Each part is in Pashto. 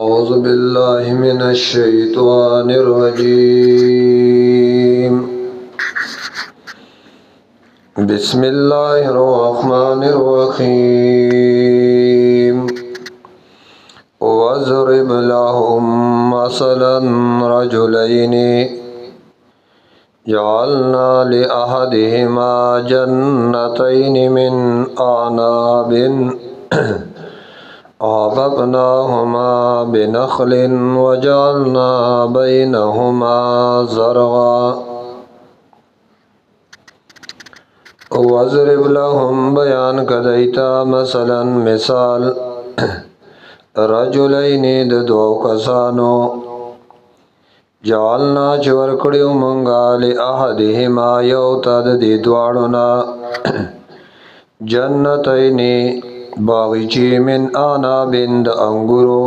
أعوذ بالله من الشيطان الرجيم. بسم الله الرحمن الرحيم. واضرب لهم مثلا رجلين جعلنا لأحدهما جنتين من أعناب وحفظناهما بنخل وجعلنا بينهما زرعا واضرب لهم بیان کدیتا مثلا مثال رجلین د دو کسانو جعلنا چور کړیو مونږه لأحدهما یو تا د دې دواړو جنتین باغچی من عنابن د انګورو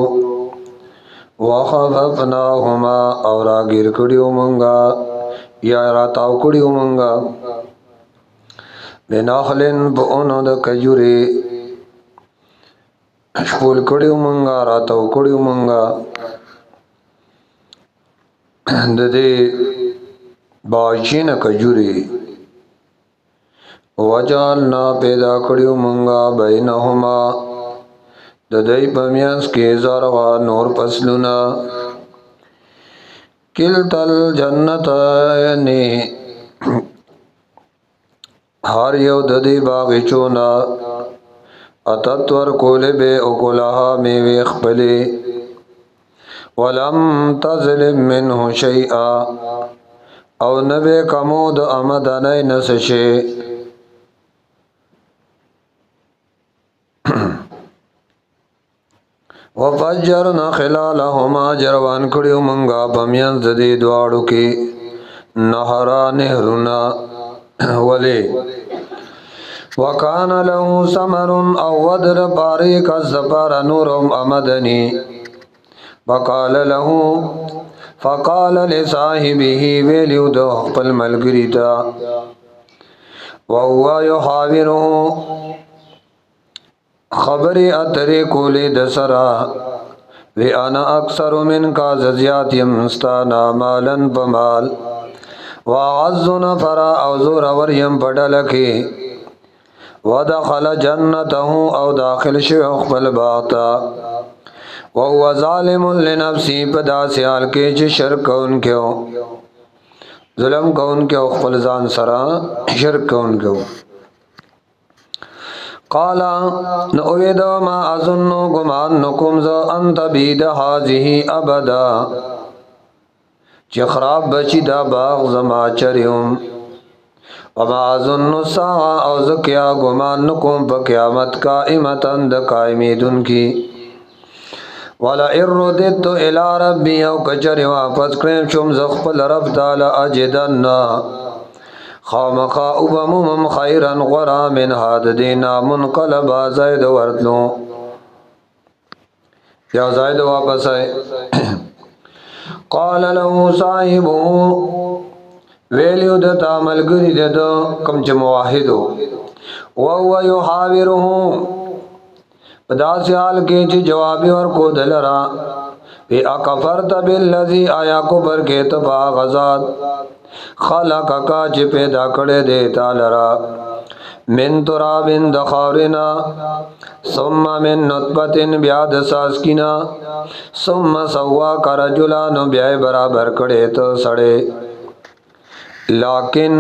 وحفظناهما او راګیر کړیو مونږه یا راتاو کړیو مونږه بنخلن بونو د کجوري شپول کړیو مونږه راتاو کړیو مونږه د دې باغچی نه کجوري وجعلنا پیدا کړیو مونږه بینهما د دې پمیاس کې زرغا نور فصلونه کلتل جنتین هر یو د دې باغچونا اتتور کول به او کولها میوه خپلې ولم تظلم منه شیئا او نبه کمو د آمدنی نسشه وفجرنا خلالهما جروان کړیو مونږه پمیان د دې دواړو کې نهرونه ولی وکان له ثمر او ودر باریک الزبر نورم امدنی فقال لصاحبه ویلیو د خپل ملګری ته وهو يحاوره خبری اتری کولی دسرا وی انا اکثر من کا زیات یمستانا مالن بمال وعز نفرا او زور وریم پڑلکی ودخل جنته او داخل شو خپل باغتا وهو ظالم لنفسی پدا سیال کې چې شرک کونکو ظلم کونکو خپل ځان سره شرک کونکو قال نوید ما اظن گمان نکم ز انت بید هذه ابدا چې خراب بچی دا باغ زما چریم وما اظن الساعه او زکیا گمان نکم په قیامت قائمتا د قائمیدن کی ولا اردت الى ربي او کچری واپس کړم چوم ز خپل رب تعالی اجدن خامخا اوبمم خیرا غرا من هاد دینا منقلبا زید ورتلو یا زید واپس آئے قال له صاحبه ویلیو دتا ملگری دتا کم چه مواحدو وهو يحاوره پدا سیال کے چه جوابی ورکو دلرا وی اکفرت باللذی آیا کبر کے تبا غزاد خلق کا چه پیدا کڑے دیتا لرا من ترابن دخارنا ثم من نطبتن بیاد ساسکینا ثم سوا کا رجلانو بیائی برابر کڑے تو سڑے لیکن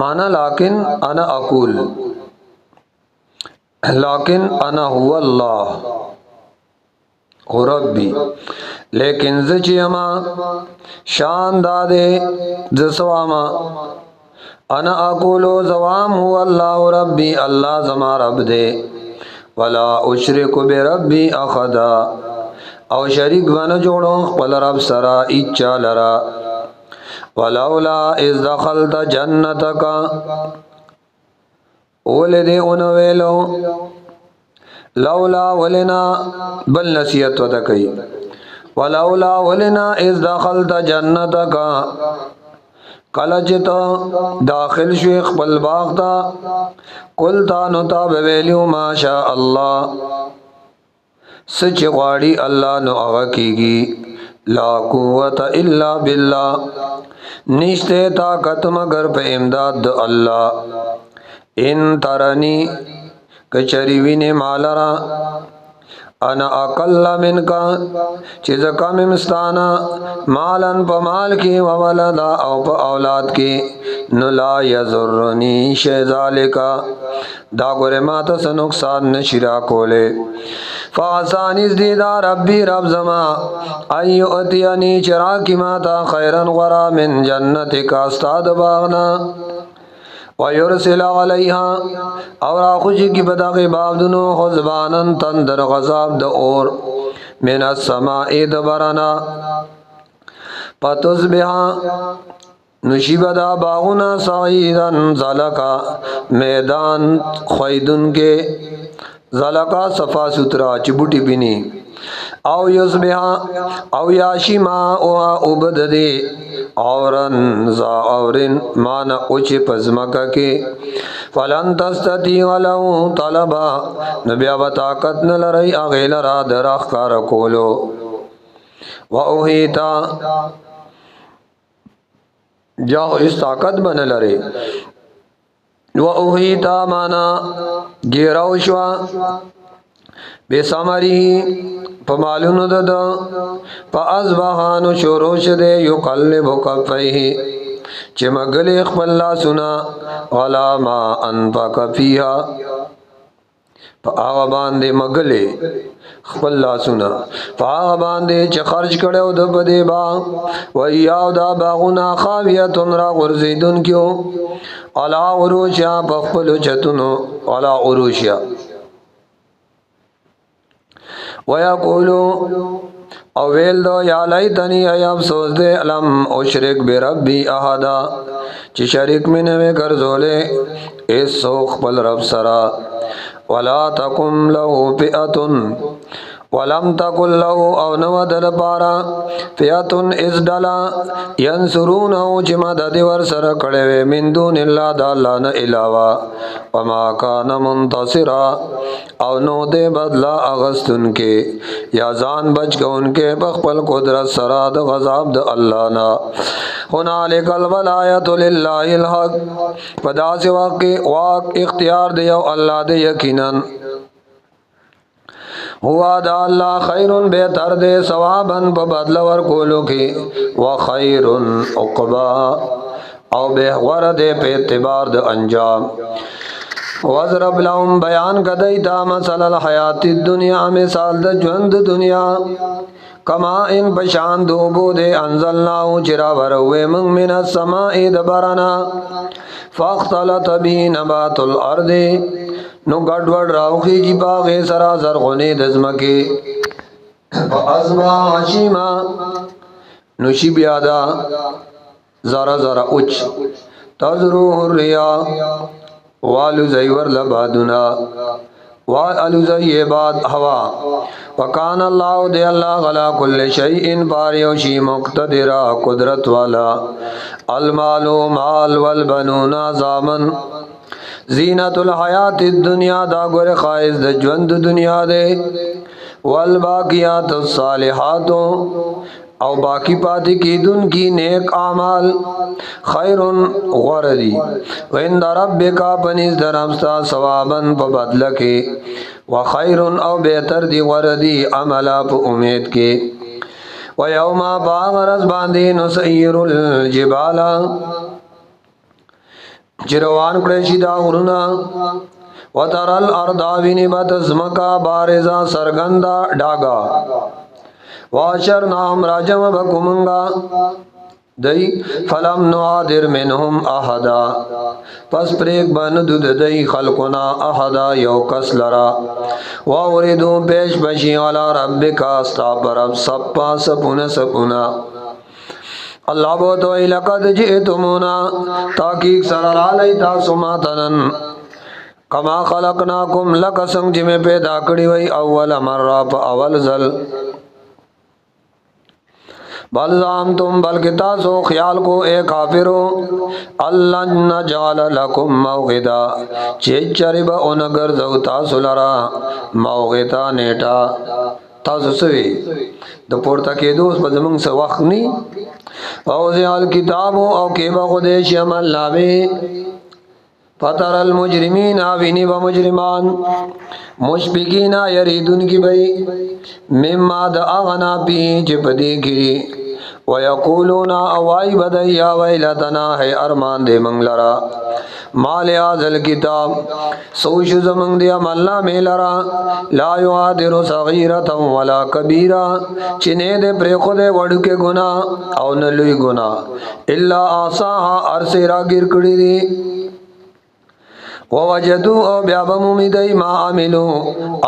مانا لیکن انا اقول لیکن انا هو اللہ ربی لیکن زچیما شان دادے زسواما انا اقولو زوام هو اللہ ربی اللہ زما رب دے ولا اشرک بربی اخدا او شریک ونه جوړو خپل رب سرا اچا لرا ولولا اذ دخلت جنتک ولدی اونویلو لولا ولنا بل نصیحت وتکي ولولا ولنا اذ دخلت جنتک کلچتا داخل شیخ خپل باغ تا قلتا نو تا بویلیو ما شاء الله سچ غواړي الله نو هغه کیږي لا قوت الا بالله نشته طاقت مگر په امداد د الله ان ترنی کچری وینه مالرا انا اقل منکا چیز کم مستانا مالن پا مال کی و ولدا او پا اولاد کی نلا یزرنی شیزالکا دا گوری ماتا سا نقصان نشرا کولے فاسانیز دیدا ربی رب زما ایو اتیانی چراکی ماتا خیرن غرا من جنت کا استاد باغنا وَيُرْسِلَ عَلَيْهَا اور آخوشی کی بداغی بابدنو خزبانن تندر غذاب دا اور من السمائی دبرنا پتزبها نشیب دا باغنا سعیدن زلکا میدان خویدن کے زلکا صفا سترا چبوٹی بینی او یصبها او یاشی ما او عبد دی اورن زا اورن مانا اوچی پزمکا کی فلن تستطیع لہو طلبا نبیا بطاقت نلرئی اغیل را درخ کارکولو و اوہیتا جاو اس طاقت بن لرے و اوہیتا مانا گیراوشوا بے سامری پا مالونو دادا پا ازباحانو شوروش دے یقلب کفیه چه مگلی اخبر لا سنا غلا ما انفاق فیها پا آغا باندے مگلی اخبر لا سنا پا آغا باندے چه خرچ کڑے او دب دے با و ایاو دا باغونا خاویتن را غرزیدن کیو علا عروشیا پا اخبرو چتنو علا عروشیا وَيَقُولُ اویل دو یا لیتنی ای افسوس دے علم اشرک بربی احدا چی شرک میں نوے کرزولے اس سوخ پل رب سرا ولا تکم لہو فئتن ولم تکن لہو او نو دل پارا فئتن اس ڈلا ینصرونہو چی مدد ور سر کڑوے من دون اللہ دا اللہ نا علاوہ وما کان منتصرا او نو دے بدلا اغستن کے یا زان بچ گا ان کے بخپل قدرت سراد غضاب دا اللہ نا ہنالک الولایت للہ الحق پدا سے واق اختیار دیو اللہ دے یقیناً ہوا دا اللہ خیرن بہتر دے ثوابن پا بدل ورکولو کی وخیر عقبا او بہور دے پہ اعتبار دا انجام وَضْرَبْ لَهُمْ بیان کدیتا مثل الحیات الدنیا مثال دا جوند دنیا کما ان پشان دوبو دے انزلناو چرا وروے منگ من السمائی دبرنا فاختلط بی نبات الارض نو گڑوڑ راوخی جی باغی سرا زرغنی دزمکی فازما حشیما نوشی بیادا زارا زارا اچ تذروح الریا والو زیور لبادنا والو زیباد ہوا وکان اللہ دے اللہ غلا کل شیئن باریوشی مقتدرہ قدرت والا المالو مال والبنون زامن زینت الحیات الدنیا دا گور خائز دا جوند دنیا دے والباقیات الصالحات او باقی پاتی کی دن کی نیک اعمال خیرن غردی وعند ربکا پنیز درمستا ثوابن پا بدل کے وخیرن او بہتر دی غردی عملا پا امید کے ویوما باغرز باندی نسیر الجبالا چروان کریشی دا غرنا وتر الارضاوین بتزمکا بارزا سرگندا ڈاگا واشرناهم راجم بکمنگا دی فلم نعادر منهم احدا پس پریک بندود دی خلقنا احدا یو کس لرا واوردو پیش بشی علی ربکا استاب رب سپا سپونا سپونا اللہ بوتوئی لقد جئتمونا تاکیق سرر علیتا سماتنن کما خلقناکم لکسنگ جمع پیدا کری وی اول مرہ پا اول زل بل زعمتم بلکہ تاسو خیال کو اے کافرو اللہ نجعل لکم موعدا چې چرب اونگر زو تاسو لرا موعدا نیټا تاسو سوي د پورته کېدو په زمونږ څه وخت ني او ځال کتاب او کې به خدای شمل لاوي فتر المجرمین آوینی و مجرمان مشفقین یریدون کی بئی مما دا اغنا پی جپدی گری ویقولون اوائی بدئی یا ویلتنا ہے ارمان دے منگ لرا مال آزل کتاب سوش زمنگ دے عملنا میں لرا لا یعادر صغیرتا ولا کبیرا چنے دے پر خود وڑ کے گناہ او نلوی گناہ اللہ آساہا عرصے را گر کڑی دی ووجدو او بیا بمومی دی ما عملو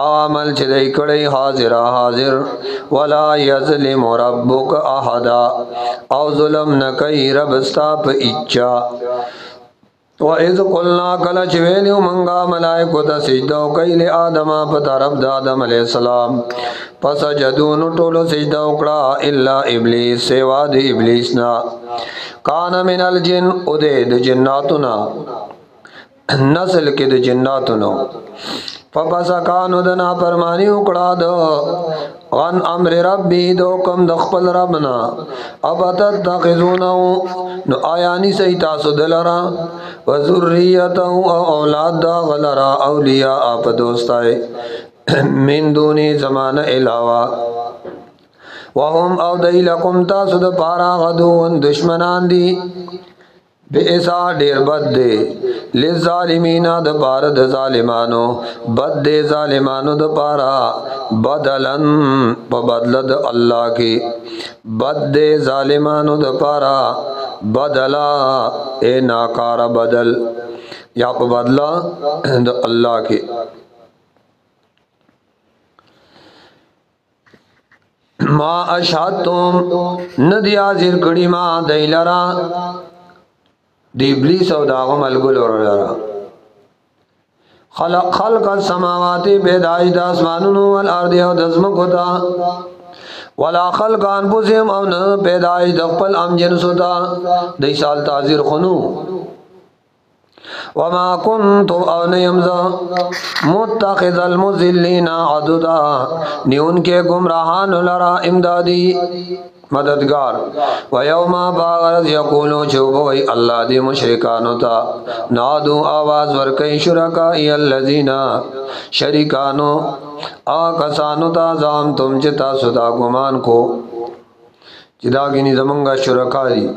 عمل چه دی کڑی حاضر حاضر ولا یظلم ربک احدا او ظلم نکی ربستا پا اچا وَإِذْ قُلْنَا کَلَ چویلیو منگا ملائکو تا سجدو کئی لی آدما پتا رب دا آدم علیہ السلام پس جدونو ٹولو سجدو کڑا الا ابلیس سیوا دی ابلیسنا کانا من الجن ادید جناتنا نسل کې د جناتونو فپسکانو د نافرمانی وکړه د ان امر ربی دو کم د خپل ربنا ابتتخذونه نو آیانی سی تاسو دلرا و ذریته او اولاد دا غلرا اولیاء اپ دوستای من دونی زمان علاوه وهم او دی لکم تاسو د پارا غدون دشمنان دی بیسا دیر بد دے للظالمین د پارا د ظالمانو بد دے ظالمانو د پارا بدلن پا بدل د اللہ کی بد دے ظالمانو د پارا بدلا اے ناکارا بدل یا پا بدلا د اللہ کی ما اشهدتم ندی حاضر کڑی ما دیلرا دی ابلیس او داغو ملگل ورلرا خلق السماوات پیدائش دا اسمانونو والارض او دزمکو تا ولا خلق انفسهم او نه پیدائش دخپل ام جنسو تا دی سال تازیر خنو وما كنت او نیمزا متخذ المذلین عددا نیون کے گمراہان لرا امدادی مددگار و یوما باغرز یقولو چوبوئی اللہ دی مشرکانو تا نادو آواز ورکی شرکائی اللذین شرکانو آکسانو تا زام تم چتا سدا گمان کو چدا گینی زمنگا شرکاری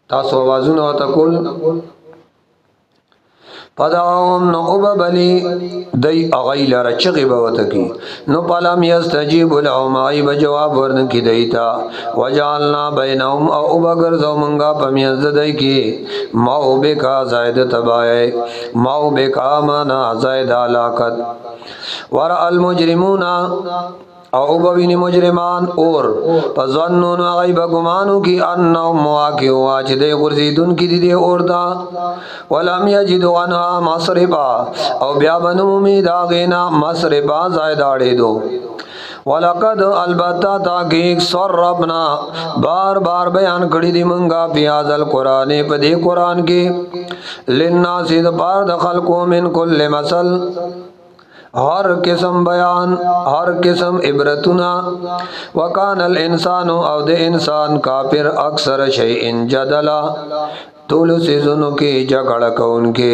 تاسو آوازونو تکل پداهم نو اوببلی دی اغیل رچغی بوتکی نو پلم یستجیب لهم آئی بجواب ورنکی دیتا وجعلنا بینهم او اوبگرزو منگا پمیز دی کی ماو بکا زائد تبائے ماو بکا مانا زائد علاقت ورع المجرمون او بوین مجرمان اور پزنون غیب گمانو کی انہو مواقعو آج دے غرزیدن کی دی اور دا ولم یجدو انہا مصربا او بیا بنومی داغینا مصربا زائد آڑے دو وَلَقَدْ البتہ تاکیق سربنا بار بار بیان کری دی منگا پیاز القرآن پدی قرآن کی لنناس دپار دخل کو من کل مسل ہر قسم بیان ہر قسم عبرتنا وکان الانسان او دے انسان کافر اکثر شیئن جدلا طول سیزنوں کی جگڑ کون کے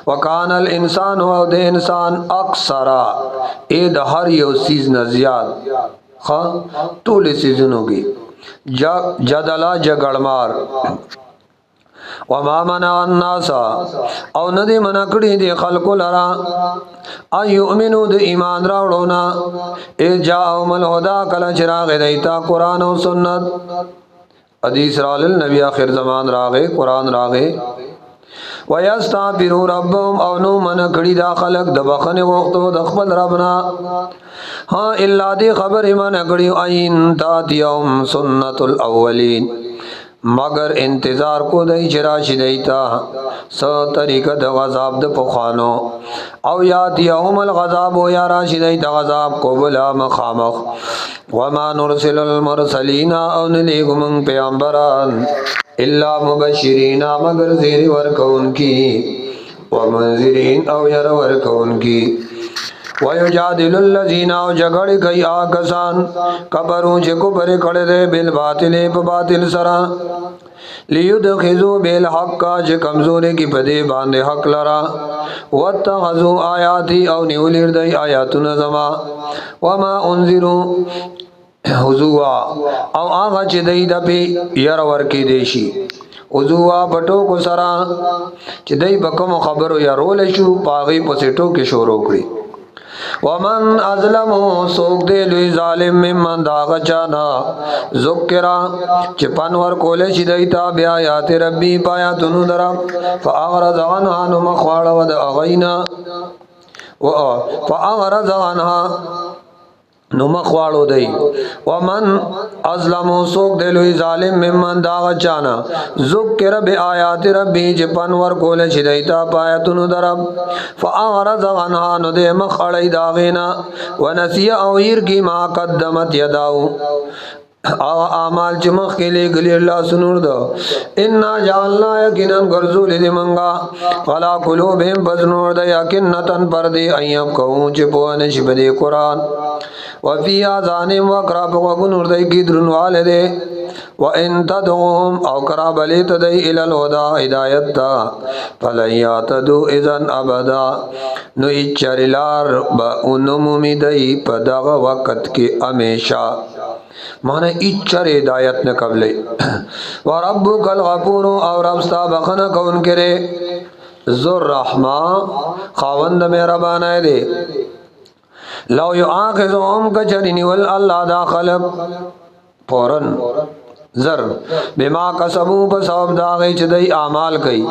وکان الانسان او دے انسان اکثر اید ہر یو سیز نزیاد طول سیزنوں کی جدلا جگڑ مار وما منع الناس او ندی منع کړي دي خلق لرا ايؤمنو د ایمان راوړونا اجاهم الهدى کله چراغ دیتا قران او سنت حدیث رال النبی اخر زمان راغه قران راغه ويستغفروا ربهم او نو منع کړي دا خلق د بخنه وختو د خپل ربنا ها الا دی خبر منع کړي اين تات يوم سنت الاولين مگر انتظار کو دای چراشی دیتا س طریقه د غضب د پخوانو او یاتیهم الغضب یا راشی دیتا غضب قبلا مخامخ وما نرسل المرسلین او نلیگم پیامبران الا مبشرین مگر زیر ورکون کی ومنذرین او یر ورکون کی وَيُجَادِلُ الَّذِينَ او جګړې کوي آکسان کفرو چې کفر کړي دي بالباطل په باطل سره لیدخذوا بالحق چې کمزوري کې پدې باندې حق لرا واتخذوا آیاتي او نیولې دي آیاتونه زما وما انذروا حضوا او هغه چې دای د په ير ورکی دي شي حضوا پټو کو سره چې دای بکم خبرو یا رول شو پاغي پسټو کې شروع کړی ومن ازلم سوک دے لوی ظالم ممن داغ چانا ذکرہ چپن ور کولے شی دیتا بیا آیات ربی پایا تنو درم فاغرز عنها نمخوار ود اغینا فاغرز عنها نمخوارو دی ومن ازلمو سوک دلوی ظالم ممن داغ چانا ذکر بی آیات ربی جپن ور کول شدیتا پایتونو درب فاغرز غنها ندے مخڑی داغینا ونسی اویر کی ما قدمت یداو اعمال چې مخ کې لګلې الله سنور دو ان جعلنا یقینا غرزول دې منغا فلا قلوبهم بزنور د یقینتن پر دې ايم کو چې په نشي بده قران وفي اذان وقرب وغنور دې کې درنواله دې وان تدعوهم او قرب لت دې الى الهدى هدایت تا فلیاتدو اذن ابدا نو اچرلار با انمومی دې په دغه وخت کې همیشه مانا اچر ہدایت نہ قبلے وربک الغفور اور ربستا بخنا کون کرے ذو الرحمہ خاوند مہربان ہے دے لو یؤاخذهم کچرنی والله دا خلق فورن زر بما کسبوا بسبب داغی چې دای اعمال کوي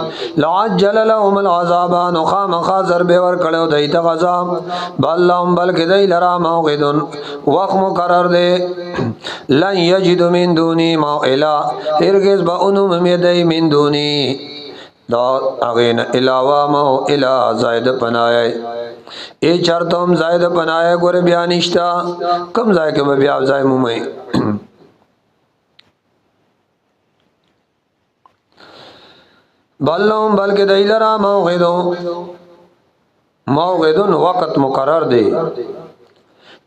لعجل لهم العذاب نخام خازر به ور کړو دای ته عذاب بل لهم بلک دای لرا موعدن وقت مقرر دی لن یجد من دونی موئلا هرگز با انم میدی من دونی دا اغین علاوہ موئلا زائد پنائے ای چرتم زائد پنائے گوری بیانشتا کم زائد کے بیاب زائد مومئی بلهم بلکہ دیلرا موعدن وقت مقرر دے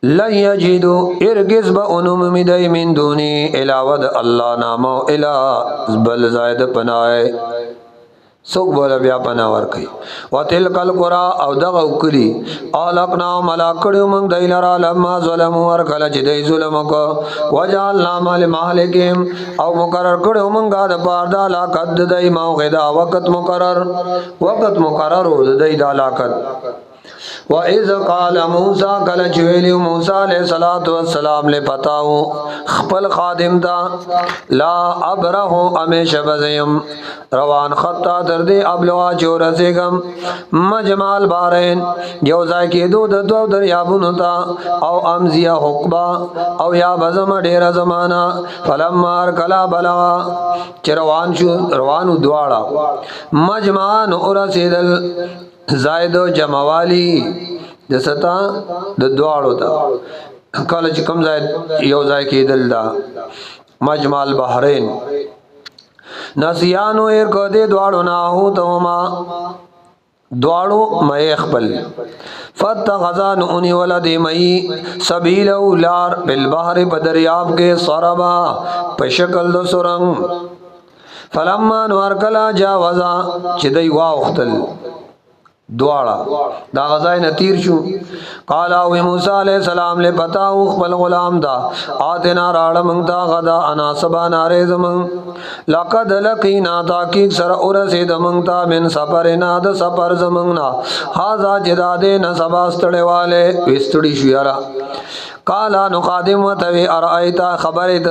لن یجیدو ارگز با انم مدی من دونی علاوہ اللہ نامو الہ بل زائد پنائے سوک بولا بیا پناور کئی و تلک القرآ او دغو کلی آلقنا ملاکڑیو منگ دیلرا لما ظلمو ورکل چی دی ظلمکو وجعلنا مال محلکیم او مقرر کڑیو منگا دا پاردا لاکت دی موقع وقت مقرر ہو دی دا لاکت وَإِذْ قَالَ مُوسَى کل چویلیو موسیٰ علیہ السلام لے پتاو خپل خادم دا لا ابرہو امیش بزیم روان خطا تردی ابلغا چورسیگم مجمال بارین یوزائی کی دو دریابونو تا او امزیا حقبا او یا بزم دیر زمانا فلما ارکلا بلغا چی روانو دوارا مجمان ارسیدل زائد و جموالی دستا د دوارو تا کالچ کم زائد یوزائی کی دل دا مجمال بحرین نسیانو ارکو دے دوارو ناہو توما دوارو مئی اخبل فتغزان انہی ولدی مئی سبیلو لار بالبحر بدریاب کے صربا پشکل دو سرنگ فلما نوارکلا جاوزا چدی واختل دوارا دا غزائی نتیر شو قالاوی موسیٰ علیہ السلام لے پتاو خپل غلام دا آتنا راڑا منگتا غدا انا سبا نارے زمنگ لقد لقینا تاکیق سر ارسید منگتا من سپرنا دا سپر زمنگنا حازا جدادے نسبا استڑے والے وستڑی شو یارا قالا نقادم و توی ارائیتا خبریت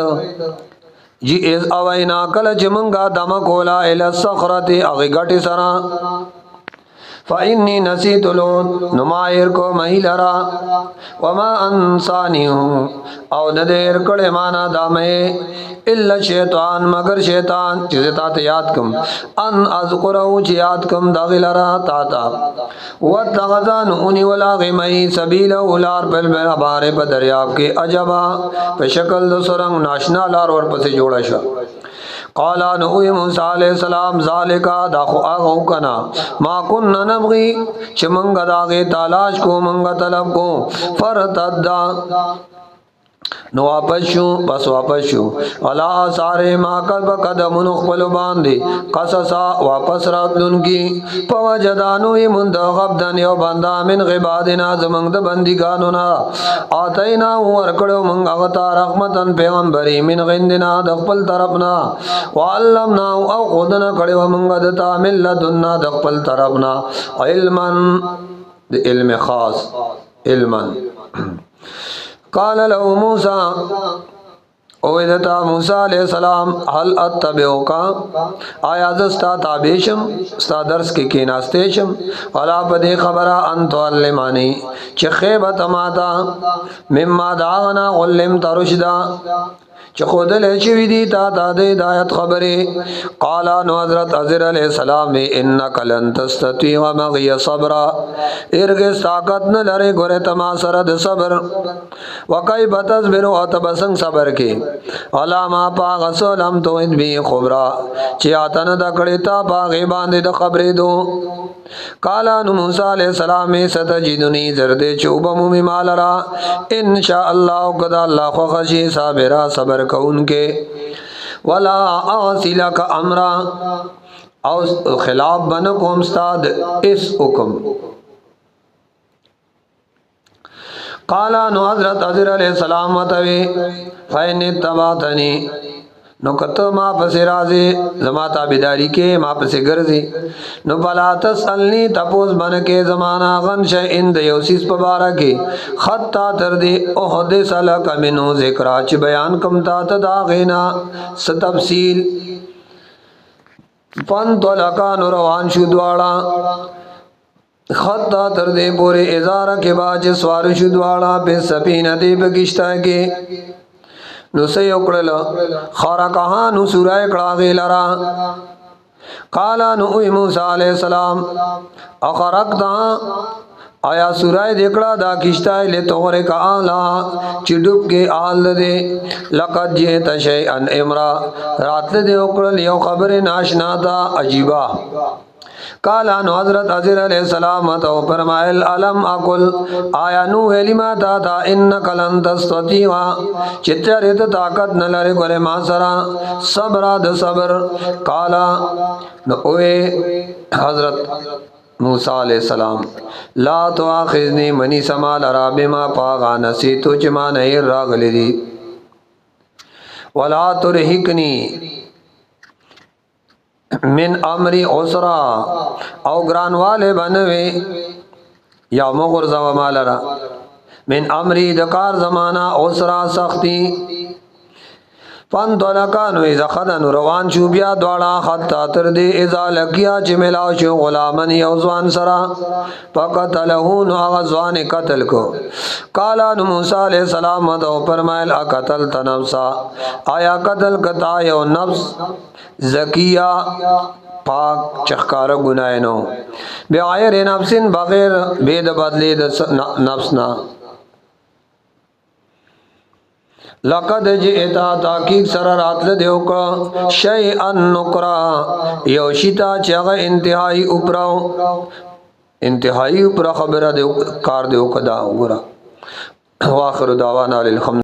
جی از اوینا کل چمنگا دمکولا الى السخرت اغی گٹی سرا فإني نسيت لوط نمائر کو مہیلرا وما انسانیو او ندیر کڑے مانا دامے الا شیطان مگر شیطان چیزے تا یاد کم ان اذکرہو چی یاد کم داغلرا تاتا واتغذان اونی ولاغی مئی سبیل اولار پل میرا بارے پا دریاب کے عجبا پہ شکل دو سرنگ ناشنا لار اور پسی جوڑا شا قالا نوی موسیٰ علیہ السلام ذالکا داخو آغو کنا ما کننا نبغی چھ منگا داغی تالاش کو منگا طلب کو فرتدہ نو واپس شو بس واپس شو علا سارے ما قد بقدم نخبل باندی قصصا واپس راتلن کی پوجدانوی مندغب دن یو بندا من غبادنا زمنگ دا بندگانونا آتینا ورکڑو منگ اغتا رحمتن پیغمبری من غندنا دخپل طرفنا وعلمنا او خودنا کڑو منگ دتا من لدنا دخپل طرفنا علما علم خاص علما قال له موسیٰ اویدتا موسیٰ علیہ السلام حل اتبعوکا آیا زستا تابیشم ستا درس کی کیناستیشم ولا پدی خبرہ انتو علمانی چی خیبت ماتا مما داغنا علمت رشدا چی خود لیشوی دی تا دی دایت خبری قالا نو حضرت عزر علیہ السلام انکا لن تستطیع مغی صبرا ارگز طاقت نلرے گورے تما سرد صبر وکی بتصبرو اتبسنگ صبر کی علامہ پاغ سلم تو ادبی خبرا چی آتن دکڑی تا پاغی باندی دا خبری دو قالا نو موسیٰ علیہ السلام ستجدنی زردے چوبمو ممالرا انشاءاللہ قدا اللہ خوخشی صابرہ صبر کون کے ولا اعصی لک امرا او خلاف بنکم استاد اس حکم قالا نو حضرت عزر علیہ السلام وطوی فین اتباتنی نو کتو ما پسی رازی زما تابداری کے ما پسی گرزی نو بلا تسألنی تپوز بنکے زمانہ غنش اند یوسیس پبارا کے خطا تردی احدث لک منو ذکرہ چی بیان کم تا تداغینا ستفصیل پنتو لکا نو روان شدوالا خطا تردی پورے ازارہ کے باچ سوار شدوالا پہ سپینتی بکشتا کے نو سی اکڑل خارا کہا نو سورہ کڑاغی لرا قالا نو اوی موسیٰ علیہ السلام اخرقتا آیا سورہ دیکڑا دا کشتای لے توغرے کا آلا چڈب کے آل دے لقد جیت شیئن امرا رات دے اکڑل یو خبر ناشنا تا عجیبہ قالا نو حضرت عزر علیہ السلام تو فرمائل علم اقل آیا نو علمہ تا تا انکا لن تستطیعا چتریت طاقت نلر گلے ما سرا صبرا د صبر قالا نو اوے حضرت موسیٰ علیہ السلام لا تو آخذنی منی سمال رابما پاغا نسیتو چما نیر راغلی دی ولا ترحکنی من امری عسرا او گران والے بنوے یا مغرزا و مالرا من امری دکار زمانہ عسرا سختی فانطلقا اذا خدن روان شو بیا دوڑا خطا تردی اذا لکیا چی ملاو شو غلامن یوزوان سرا فقتلہون آغزوان قتل کو قالا نو موسیٰ علیہ السلام دو فرمائل اقتلت نفسا آیا قتل کتا یو نفس زکیہ پاک چخکار گنائنو بغیر نفسن بغیر بید بدلی نفسنا لقد جئتا تحقیق سر راتل دیو کا شیئن نکرا یوشیتا چیغ انتہائی اپراو انتہائی اپرا خبر دیو کار دیو کدا گرا واخر دعوانا للحمد